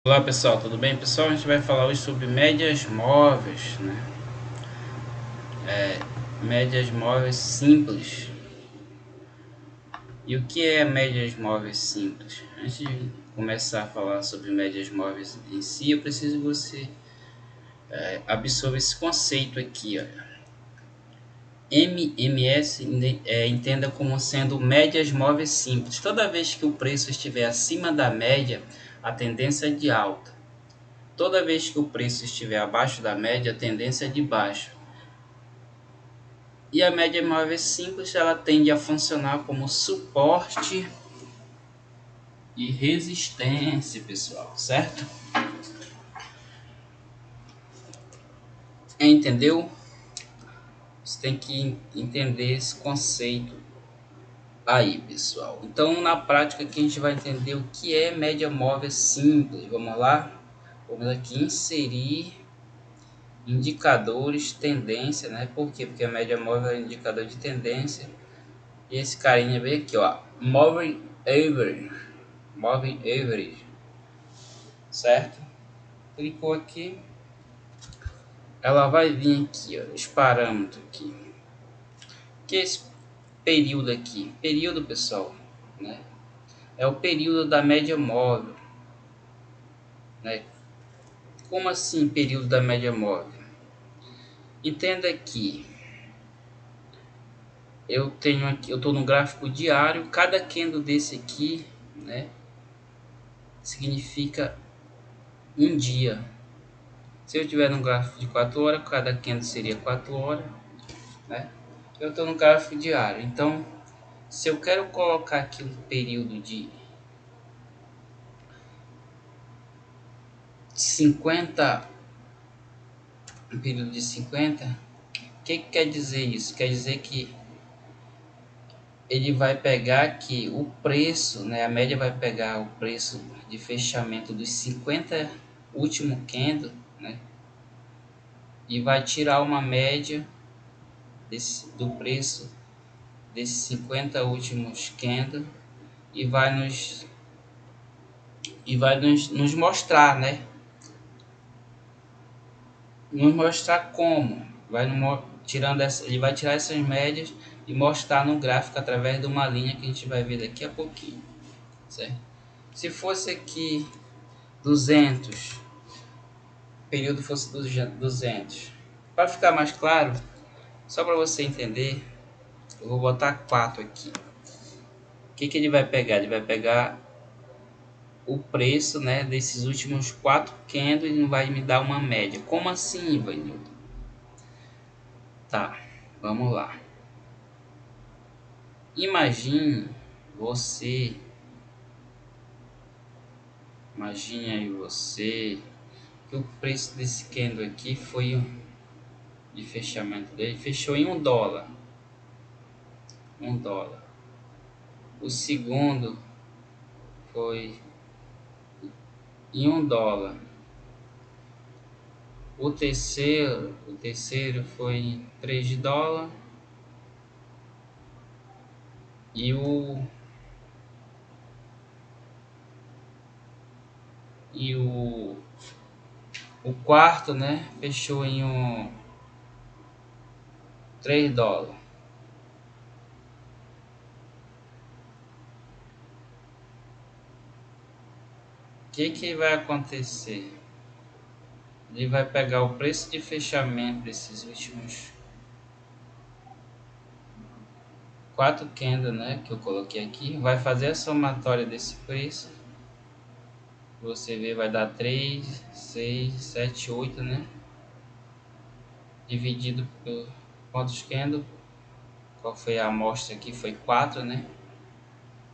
Olá pessoal, tudo bem? Pessoal, a gente vai falar hoje sobre médias móveis, né? Médias móveis simples. E o que é médias móveis simples? Antes de começar a falar sobre médias móveis em si, eu preciso que você absorva esse conceito aqui, olha. MMS entenda como sendo médias móveis simples. Toda vez que o preço estiver acima da média, a tendência é de alta. Toda vez que o preço estiver abaixo da média, a tendência é de baixa. E a média móvel simples ela tende a funcionar como suporte e resistência, pessoal, certo? Entendeu? Você tem que entender esse conceito aí, pessoal. Então, na prática, aqui a gente vai entender o que é média móvel simples. Vamos lá? Vamos aqui inserir indicadores, tendência, né? Por quê? Porque a média móvel é um indicador de tendência. E esse carinha bem aqui, ó, moving average, certo? Clicou aqui, ela vai vir aqui, ó, os parâmetros aqui. Que é esse período aqui? Período, pessoal, né? É o período da média móvel, né? Como assim período da média móvel? Entenda que eu tenho aqui, eu estou no gráfico diário, cada candle desse aqui, né, significa um dia. Se eu tiver no gráfico de 4 horas, cada candle seria 4 horas, né? Eu estou no gráfico diário, então se eu quero colocar aqui um período de 50, um período de 50, o que quer dizer isso? Quer dizer que ele vai pegar aqui o preço, né? A média vai pegar o preço de fechamento dos 50 último candle, né? E vai tirar uma média do preço desses 50 últimos candle e nos mostrar, né? Nos mostrar como tirando ele vai tirar essas médias e mostrar no gráfico através de uma linha que a gente vai ver daqui a pouquinho, certo? Se fosse aqui 200, o período fosse 200, para ficar mais claro, só para você entender, eu vou botar 4 aqui. O que ele vai pegar? Ele vai pegar o preço, né, desses últimos 4 candles e não vai me dar uma média. Como assim, Ivanildo? Tá, vamos lá. Imagine você, imagine aí você, que o preço desse candle aqui foi de fechamento dele, fechou em $1. $1. O segundo foi em $1. O terceiro foi em $3. E o quarto, né, fechou em $3. O que vai acontecer? Ele vai pegar o preço de fechamento desses últimos 4 candles, né, que eu coloquei aqui, vai fazer a somatória desse preço. Você vê, vai dar 3, 6, 7, 8, né? Dividido por quantos candles? Qual foi a amostra aqui? Foi 4, né?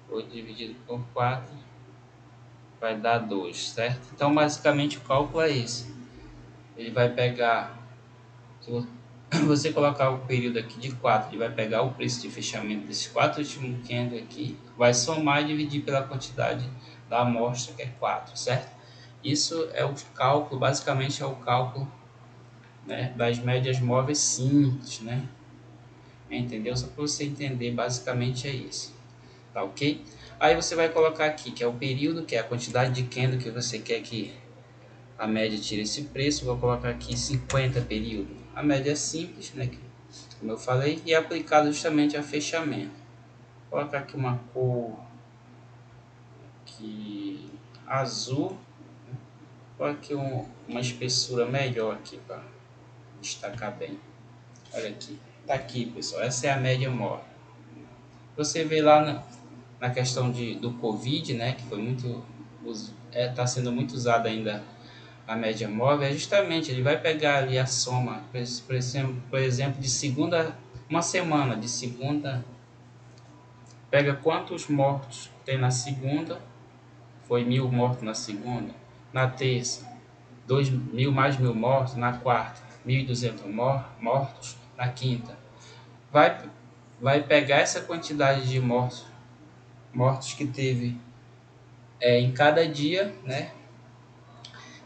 8 dividido por 4 vai dar 2, certo? Então, basicamente, o cálculo é esse. Ele vai pegar, se você colocar o período aqui de 4, ele vai pegar o preço de fechamento desses 4 últimos candles aqui, vai somar e dividir pela quantidade da amostra, que é 4, certo? Isso é o cálculo, basicamente é o cálculo, né, das médias móveis simples, né? Entendeu? Só para você entender, basicamente é isso. Tá ok? Aí você vai colocar aqui, que é o período, que é a quantidade de candle que você quer que a média tire esse preço. Vou colocar aqui 50 períodos. A média é simples, né? Como eu falei, e é aplicado justamente a fechamento. Vou colocar aqui uma cor que azul. Vou aqui uma espessura melhor aqui para destacar bem. Olha aqui, tá aqui, pessoal. Essa é a média móvel. Você vê lá na questão do Covid, né, que foi muito, tá sendo muito usada ainda a média móvel, é justamente, ele vai pegar ali a soma, por exemplo, de segunda, uma semana de segunda, pega quantos mortos tem na segunda, foi 1.000 mortos na segunda, na terça, 2.000 mais 1.000 mortos, na quarta, 1.200 mortos, na quinta. Vai pegar essa quantidade de mortos que teve em cada dia, né?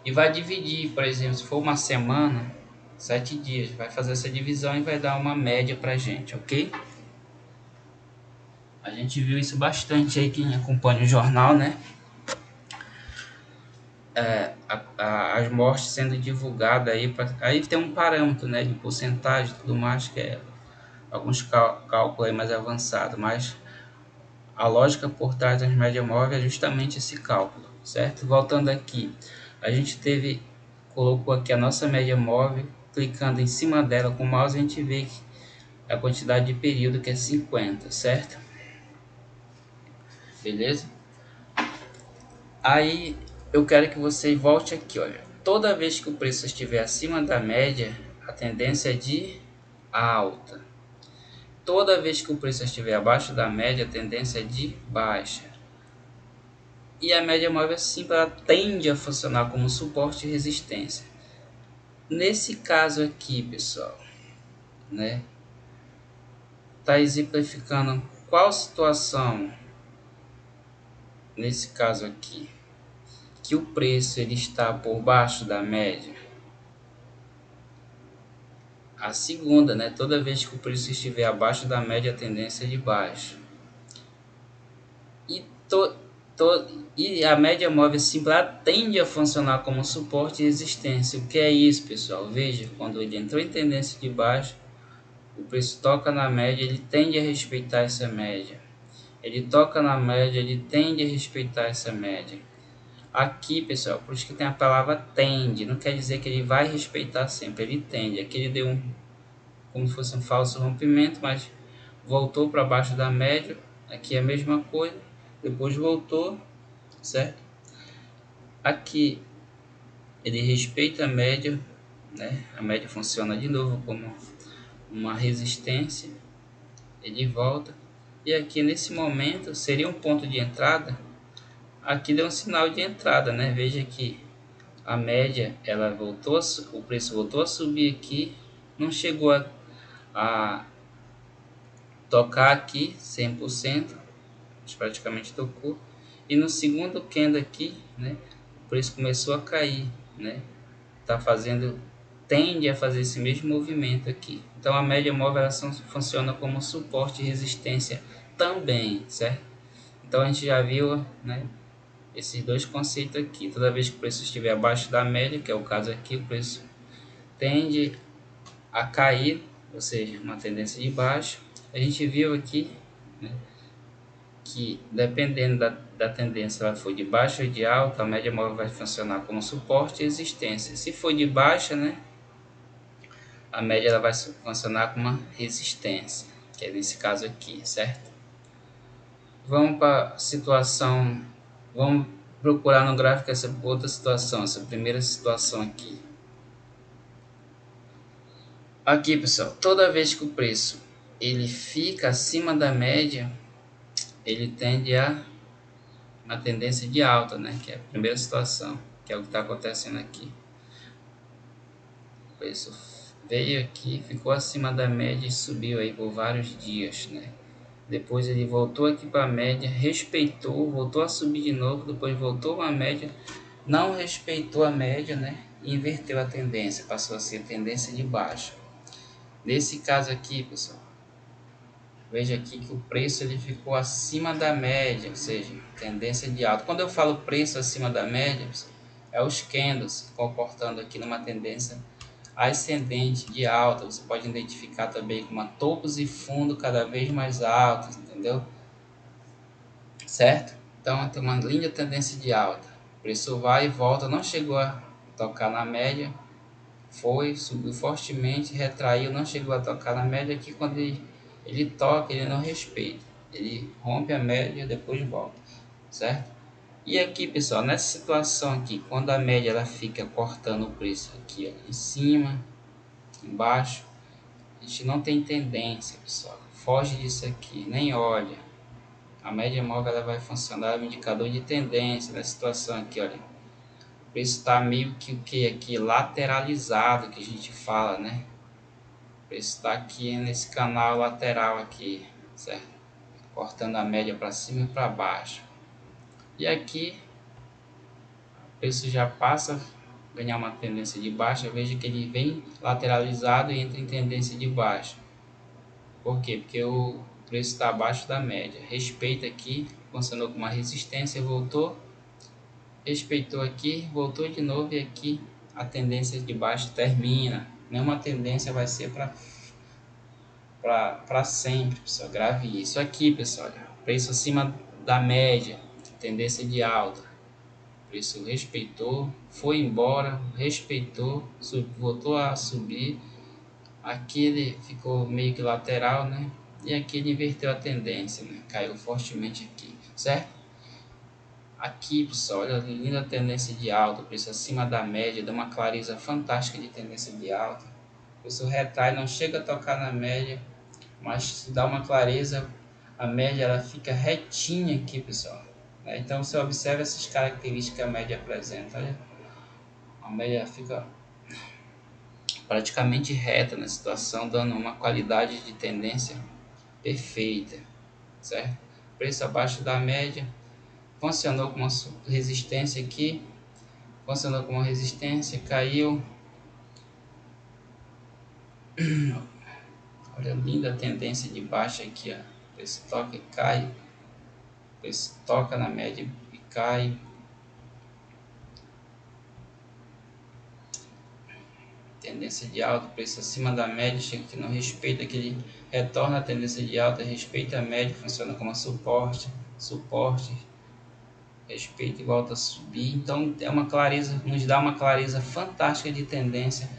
E vai dividir, por exemplo, se for uma semana, 7 dias, vai fazer essa divisão e vai dar uma média pra gente, ok? A gente viu isso bastante aí, quem acompanha o jornal, né? As mortes sendo divulgadas aí, aí tem um parâmetro, né, de porcentagem e tudo mais, que é alguns cálculos aí mais avançados, mas a lógica por trás das médias móveis é justamente esse cálculo, certo? Voltando aqui, a gente colocou aqui a nossa média móvel, clicando em cima dela com o mouse a gente vê a quantidade de período que é 50, certo? Beleza? Aí eu quero que você volte aqui, olha. Toda vez que o preço estiver acima da média, a tendência é de alta. Toda vez que o preço estiver abaixo da média, a tendência é de baixa. E a média móvel simples ela tende a funcionar como suporte e resistência. Nesse caso aqui, pessoal, né? Tá exemplificando qual situação nesse caso aqui que o preço ele está por baixo da média. A segunda, né? Toda vez que o preço estiver abaixo da média, a tendência é de baixo. E, e a média móvel simples tende a funcionar como suporte e resistência. O que é isso, pessoal? Veja, quando ele entrou em tendência de baixo, o preço toca na média, ele tende a respeitar essa média. Ele toca na média, ele tende a respeitar essa média. Aqui, pessoal, por isso que tem a palavra tende, não quer dizer que ele vai respeitar sempre, ele tende. Aqui ele deu como se fosse um falso rompimento, mas voltou para baixo da média. Aqui é a mesma coisa, depois voltou, certo? Aqui ele respeita a média, né? A média funciona de novo como uma resistência, ele volta. E aqui nesse momento seria um ponto de entrada. Aqui deu um sinal de entrada, né? Veja que a média ela voltou, o preço voltou a subir aqui, não chegou a tocar aqui 100%, mas praticamente tocou. E no segundo candle aqui, né, o preço começou a cair, né? Tá fazendo, tende a fazer esse mesmo movimento aqui. Então a média móvel ela funciona como suporte e resistência também, certo? Então a gente já viu, né, esses dois conceitos aqui. Toda vez que o preço estiver abaixo da média, que é o caso aqui, o preço tende a cair, ou seja, uma tendência de baixo. A gente viu aqui, né, que dependendo da tendência, ela for de baixa ou de alta, a média móvel vai funcionar como suporte e resistência. Se for de baixa, né, a média ela vai funcionar como uma resistência, que é nesse caso aqui, certo? Vamos para a situação, vamos procurar no gráfico essa outra situação, essa primeira situação aqui. Aqui, pessoal, toda vez que o preço ele fica acima da média, ele tende a uma tendência de alta, né? Que é a primeira situação, que é o que está acontecendo aqui. O preço veio aqui, ficou acima da média e subiu aí por vários dias, né? Depois ele voltou aqui para a média, respeitou, voltou a subir de novo, depois voltou para a média, não respeitou a média, né? E inverteu a tendência, passou a ser tendência de baixa. Nesse caso aqui, pessoal, veja aqui que o preço ele ficou acima da média, ou seja, tendência de alta. Quando eu falo preço acima da média, é os candles se comportando aqui numa tendência ascendente de alta. Você pode identificar também como topos e fundo cada vez mais altos, entendeu? Certo? Então tem uma linda tendência de alta. O preço vai e volta, não chegou a tocar na média, foi, subiu fortemente, retraiu, não chegou a tocar na média. Aqui quando ele toca, ele não respeita, ele rompe a média, depois volta, certo? E aqui, pessoal, nessa situação aqui, quando a média ela fica cortando o preço aqui, ó, em cima, embaixo, a gente não tem tendência, pessoal. Foge disso aqui, nem olha. A média móvel ela vai funcionar como indicador de tendência. Nessa situação aqui, olha, o preço está meio que o que aqui lateralizado, que a gente fala, né? O preço está aqui nesse canal lateral aqui, certo? Cortando a média para cima e para baixo. E aqui o preço já passa a ganhar uma tendência de baixa. Veja que ele vem lateralizado e entra em tendência de baixa. Por quê? Porque o preço está abaixo da média. Respeita aqui, funcionou com uma resistência, voltou, respeitou aqui, voltou de novo e aqui a tendência de baixo termina. Nenhuma tendência vai ser para sempre, pessoal. Grave isso aqui, pessoal. Preço acima da média, tendência de alta. Preço respeitou, foi embora, respeitou, voltou a subir. Aqui ele ficou meio que lateral, né? E aqui ele inverteu a tendência, né? Caiu fortemente aqui, certo? Aqui, pessoal, olha a linda tendência de alta, preço acima da média, dá uma clareza fantástica de tendência de alta. O preço retrai, não chega a tocar na média, mas se dá uma clareza, a média ela fica retinha aqui, pessoal. Né? Então você observa essas características que a média apresenta, olha. A média fica praticamente reta na situação, dando uma qualidade de tendência perfeita, certo? Preço abaixo da média, funcionou com uma resistência aqui, funcionou com uma resistência, caiu. Olha a linda tendência de baixa aqui, ó. Preço toca e cai, preço toca na média e cai. Tendência de alta, preço acima da média, chega que não respeita, que ele retorna a tendência de alta, respeita a média, funciona como suporte, respeita e volta a subir. Então é uma clareza, nos dá uma clareza fantástica de tendência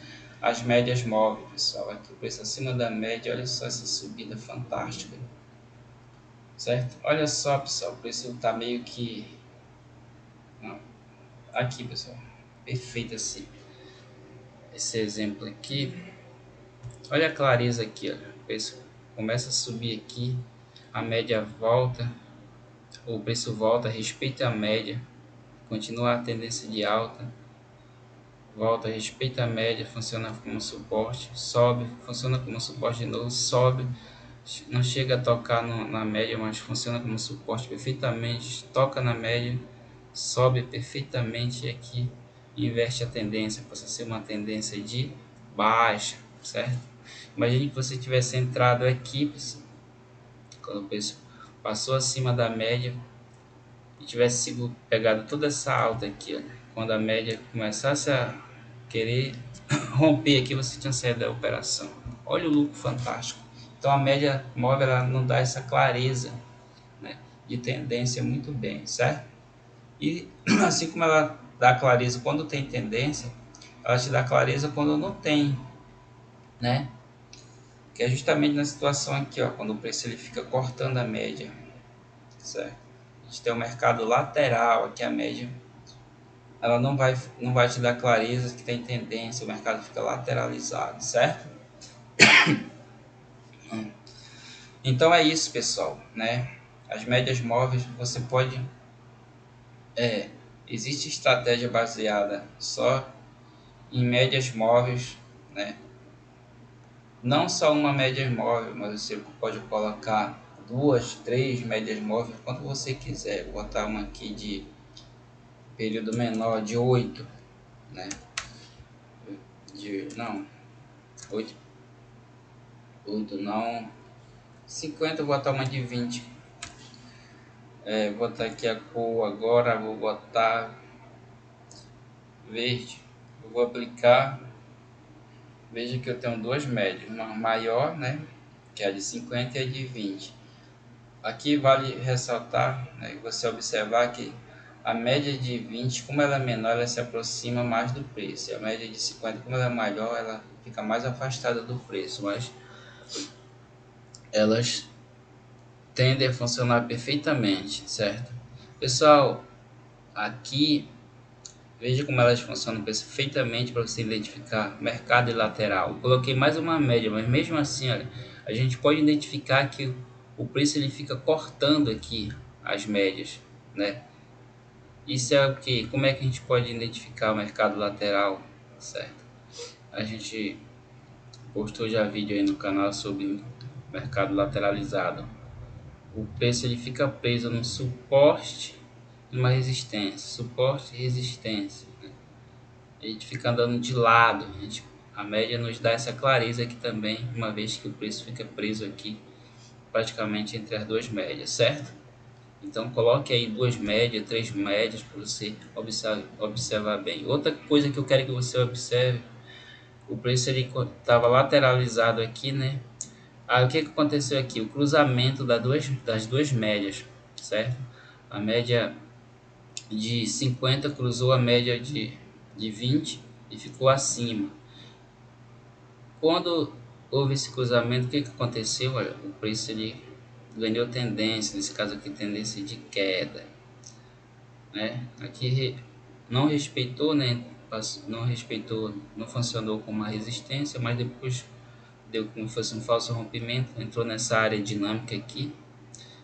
as médias móveis, pessoal. Aqui o preço acima da média, olha só essa subida fantástica, certo? Olha só, pessoal, o preço está meio que aqui, pessoal, perfeito assim. Esse exemplo aqui, olha a clareza aqui, olha. O preço começa a subir aqui, a média volta, o preço volta, respeita a média, continua a tendência de alta, volta, respeita a média, funciona como suporte, sobe, funciona como suporte de novo, sobe, não chega a tocar na média, mas funciona como suporte perfeitamente, toca na média, sobe perfeitamente e aqui inverte a tendência, passa a ser uma tendência de baixa, certo? Imagine que você tivesse entrado aqui, quando o preço passou acima da média e tivesse sido pegado toda essa alta aqui, ó. Quando a média começasse a querer romper aqui, você tinha saído da operação. Olha o lucro fantástico. Então a média móvel ela não dá essa clareza, né, de tendência muito bem, certo? E assim como ela dá clareza quando tem tendência, ela te dá clareza quando não tem, né? Que é justamente na situação aqui, ó, quando o preço ele fica cortando a média, certo? A gente tem um mercado lateral, aqui a média ela não vai te dar clareza que tem tendência, o mercado fica lateralizado, certo? Então é isso, pessoal, né? As médias móveis você pode existe estratégia baseada só em médias móveis, né? Não só uma média móvel, mas você pode colocar duas, três médias móveis, quanto você quiser. Vou botar uma aqui de período menor de 8, né? Não, 8 não. 50 eu vou botar uma de 20. Vou botar aqui a cor agora, vou botar verde. Eu vou aplicar. Veja que eu tenho duas médias, uma maior, né, que é a de 50 e a de 20. Aqui vale ressaltar, né, você observar que a média de 20, como ela é menor, ela se aproxima mais do preço. E a média de 50, como ela é maior, ela fica mais afastada do preço. Mas elas tendem a funcionar perfeitamente, certo? Pessoal, aqui veja como elas funcionam perfeitamente para você identificar mercado e lateral. Eu coloquei mais uma média, mas mesmo assim, olha, a gente pode identificar que o preço ele fica cortando aqui as médias, né? Isso é o que? Como é que a gente pode identificar o mercado lateral, certo? A gente postou já vídeo aí no canal sobre mercado lateralizado. O preço ele fica preso no suporte e uma resistência, suporte e resistência. A gente fica andando de lado, a média nos dá essa clareza aqui também, uma vez que o preço fica preso aqui praticamente entre as duas médias, certo? Então coloque aí duas médias, três médias para você observar bem. Outra coisa que eu quero que você observe, o preço ele estava lateralizado aqui, né? Aí o que aconteceu aqui? O cruzamento das duas médias, certo? A média de 50 cruzou a média de 20 e ficou acima. Quando houve esse cruzamento, o que aconteceu? Olha, o preço ele ganhou tendência, nesse caso aqui tendência de queda, né? Aqui não respeitou, né? Não respeitou, não funcionou como uma resistência, mas depois deu como se fosse um falso rompimento, entrou nessa área dinâmica aqui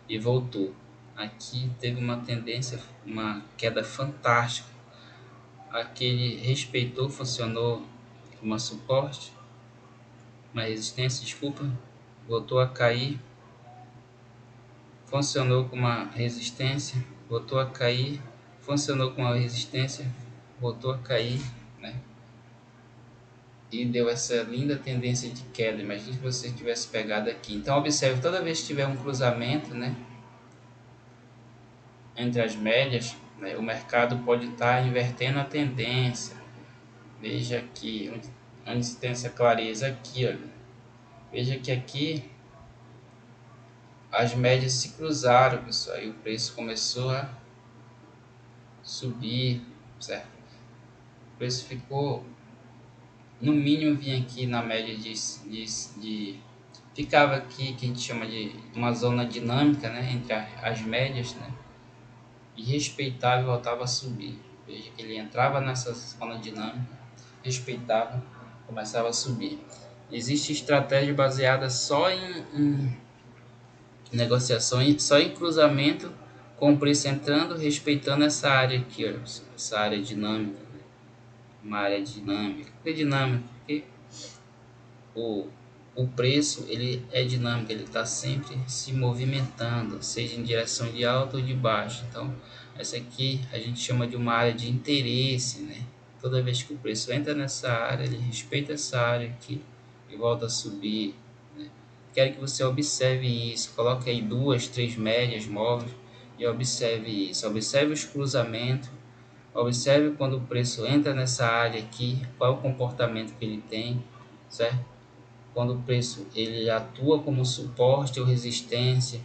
e voltou. Aqui teve uma tendência, uma queda fantástica. Aqui ele respeitou, funcionou como suporte, uma resistência, desculpa, voltou a cair, funcionou com uma resistência, voltou a cair, funcionou com uma resistência, voltou a cair, né? E deu essa linda tendência de queda. Imagine que você tivesse pegado aqui. Então observe, toda vez que tiver um cruzamento, né, entre as médias, né, o mercado pode estar invertendo a tendência. Veja aqui, onde tem essa clareza aqui, olha. Veja que aqui as médias se cruzaram, pessoal, e o preço começou a subir, certo? O preço ficou, no mínimo, vinha aqui na média ficava aqui, que a gente chama de uma zona dinâmica, né, entre as médias, né, e respeitava e voltava a subir. Veja que ele entrava nessa zona dinâmica, respeitava, começava a subir. Existe estratégia baseada só em negociações, só em cruzamento com o preço entrando, respeitando essa área aqui, ó, essa área dinâmica, uma área dinâmica. Por que dinâmica? Porque o, o preço ele é dinâmico, ele está sempre se movimentando, seja em direção de alta ou de baixo. Então, essa aqui a gente chama de uma área de interesse, né? Toda vez que o preço entra nessa área, ele respeita essa área aqui e volta a subir, né? Quero que você observe isso, coloque aí duas, três médias móveis e observe isso. Observe os cruzamentos, observe quando o preço entra nessa área aqui, qual é o comportamento que ele tem, certo? Quando o preço ele atua como suporte ou resistência,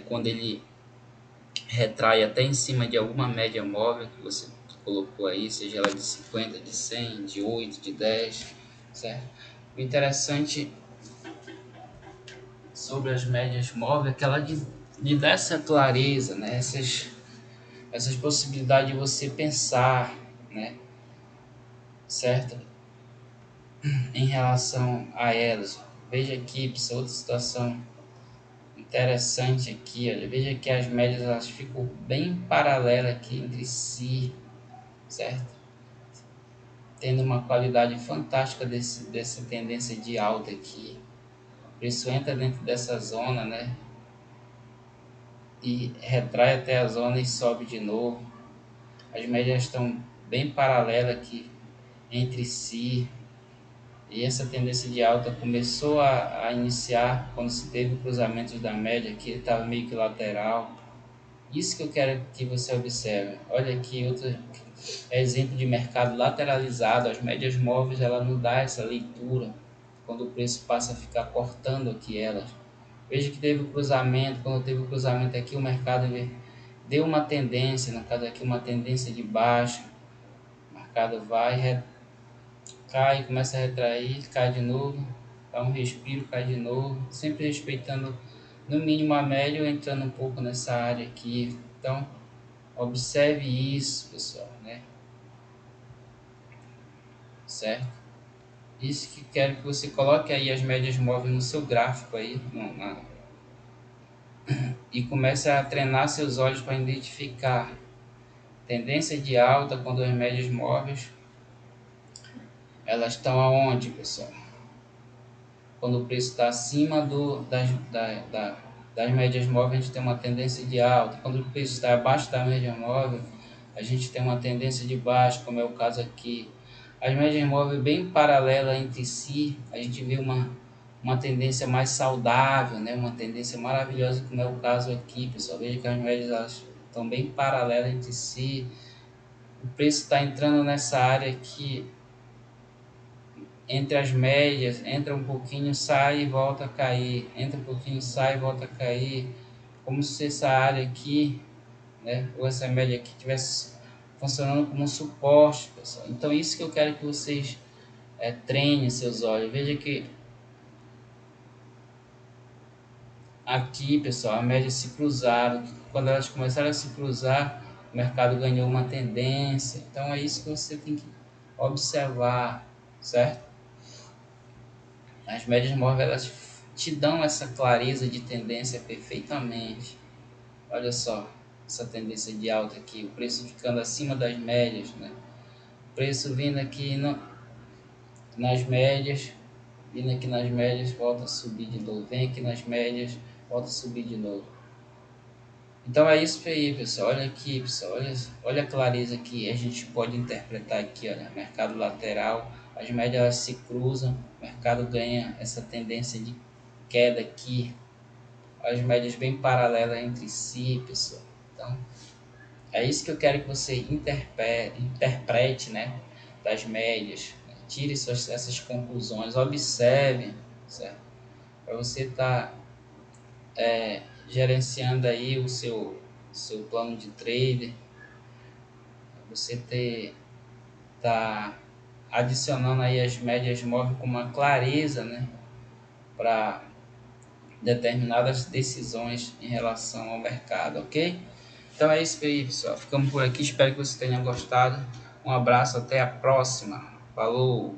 quando ele retrai até em cima de alguma média móvel que você colocou aí, seja ela de 50, de 100, de 8, de 10, certo? O interessante sobre as médias móveis é que ela lhe dá essa clareza, né? Essas possibilidades de você pensar, né? Certo? Em relação a elas. Veja aqui, pessoal, outra situação interessante aqui, olha. Veja que as médias elas ficam bem paralelas aqui entre si, certo? Tendo uma qualidade fantástica dessa tendência de alta aqui. O preço entra dentro dessa zona, né? E retrai até a zona e sobe de novo. As médias estão bem paralelas aqui entre si, E essa tendência de alta começou a iniciar quando se teve o cruzamento da média, que estava meio que lateral. Isso que eu quero que você observe. Olha aqui outro exemplo de mercado lateralizado. As médias móveis ela não dá essa leitura quando o preço passa a ficar cortando aqui elas. Veja que teve o cruzamento. Quando teve o cruzamento aqui, o mercado deu uma tendência, no caso aqui uma tendência de baixa. O mercado vai, cai, começa a retrair, cai de novo, dá um respiro, cai de novo, sempre respeitando no mínimo a média ou entrando um pouco nessa área aqui. Então, observe isso, pessoal, né? Certo? Isso que quero que você coloque aí as médias móveis no seu gráfico aí e comece a treinar seus olhos para identificar tendência de alta quando as médias móveis elas estão aonde, pessoal? Quando o preço está acima das médias móveis, a gente tem uma tendência de alta. Quando o preço está abaixo da média móvel, a gente tem uma tendência de baixa, como é o caso aqui. As médias móveis bem paralelas entre si, a gente vê uma tendência mais saudável, né? Uma tendência maravilhosa, como é o caso aqui, pessoal. Veja que as médias elas estão bem paralelas entre si. O preço está entrando nessa área aqui entre as médias, entra um pouquinho, sai e volta a cair, entra um pouquinho, sai e volta a cair, como se essa área aqui, né, ou essa média aqui estivesse funcionando como um suporte, pessoal. Então isso que eu quero que vocês treinem seus olhos. Veja que aqui, pessoal, a média se cruzaram. Quando elas começaram a se cruzar, o mercado ganhou uma tendência. Então é isso que você tem que observar, certo? As médias móveis elas te dão essa clareza de tendência perfeitamente. Olha só, essa tendência de alta aqui, o preço ficando acima das médias, né? O preço vindo aqui nas médias, vindo aqui nas médias, volta a subir de novo. Vem aqui nas médias, volta a subir de novo. Então é isso aí, pessoal. Olha aqui, pessoal. Olha a clareza que a gente pode interpretar aqui, olha, mercado lateral, as médias elas se cruzam, o mercado ganha essa tendência de queda aqui, as médias bem paralelas entre si, pessoal. Então, é isso que eu quero que você interprete, né, das médias, né? Tire essas conclusões, observe, certo? Para você estar gerenciando aí o seu plano de trade, você tá adicionando aí as médias móveis com uma clareza, né, para determinadas decisões em relação ao mercado, ok? Então é isso aí, pessoal. Ficamos por aqui. Espero que você tenha gostado. Um abraço, até a próxima. Falou!